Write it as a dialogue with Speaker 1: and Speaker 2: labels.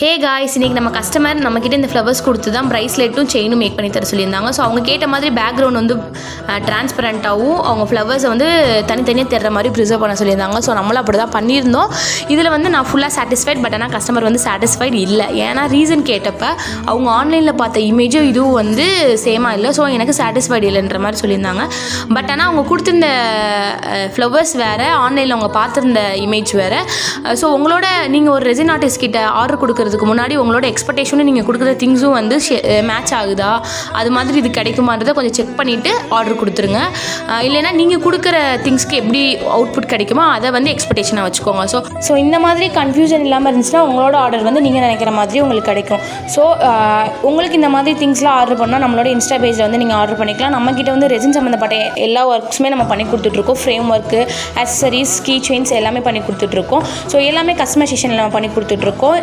Speaker 1: Hey guys, இன்றைக்கி நம்ம customer நம்மக்கிட்ட இந்த ஃப்ளவர்ஸ் கொடுத்து தான் ப்ரைஸ்லெட்டும் செயினும் மேக் பண்ணி தர சொல்லியிருந்தாங்க. ஸோ அவங்க கேட்ட மாதிரி பேக்ரவுண்ட் வந்து டிரான்ஸ்பரண்ட்டாகவும் அவங்க ஃப்ளவர்ஸை வந்து தனித்தனியாக தர்ற மாதிரி ப்ரிசர்வ் பண்ண சொல்லியிருந்தாங்க. ஸோ நம்மளும் அப்படி தான் பண்ணியிருந்தோம். இதில் வந்து நான் ஃபுல்லாக சாட்டிஸ்ஃபைட், பட் ஆனால் கஸ்டமர் வந்து சாட்டிஸ்ஃபைட் இல்லை. ஏன்னா ரீசன் கேட்டப்போ அவங்க ஆன்லைனில் பார்த்த இமேஜும் இதுவும் வந்து சேமாக இல்லை. ஸோ எனக்கு சாட்டிஸ்ஃபைட் இல்லைன்ற மாதிரி சொல்லியிருந்தாங்க. பட் ஆனால் அவங்க கொடுத்துருந்த ஃப்ளவர்ஸ் வேறு, ஆன்லைனில் அவங்க பார்த்துருந்த இமேஜ் வேறு. ஸோ உங்களோட நீங்கள் ஒரு ரெசின் ஆர்டிஸ்ட் கிட்ட ஆர்டர் கொடுக்குறதுக்கு முன்னாடி உங்களோட எக்ஸ்பெக்டேஷனும் நீங்கள் கொடுக்குற திங்ஸும் வந்து மேட்ச் ஆகுதா, அது மாதிரி இது கிடைக்குமான்றதை கொஞ்சம் செக் பண்ணிவிட்டு ஆர்டர் கொடுத்துருங்க. இல்லைன்னா நீங்கள் கொடுக்குற திங்ஸ்க்கு எப்படி அவுட்புட் கிடைக்குமோ அதை வந்து எக்ஸ்பெக்டேஷனாக வச்சுக்கோங்க. ஸோ இந்த மாதிரி கன்ஃபியூஷன் இல்லாமல் இருந்துச்சுன்னா உங்களோட ஆர்டர் வந்து நீங்கள் நினைக்கிற மாதிரி உங்களுக்கு கிடைக்கும். ஸோ உங்களுக்கு இந்த மாதிரி திங்ஸ்லாம் ஆர்டர் பண்ணால் நம்மளோட இன்ஸ்டா பேஜில் வந்து நீங்கள் ஆர்டர் பண்ணிக்கலாம். நம்மக்கிட்ட வந்து ரெசின் சம்மந்தப்பட்ட எல்லா ஒர்க்ஸுமே நம்ம பண்ணி கொடுத்துட்ருக்கோம். Framework, accessories, key chains எல்லாமே பண்ணி கொடுத்துட்ருக்கோம். ஸோ எல்லாமே கஸ்டமைசேஷன் நம்ம பண்ணி கொடுத்துட்ருக்கோம்.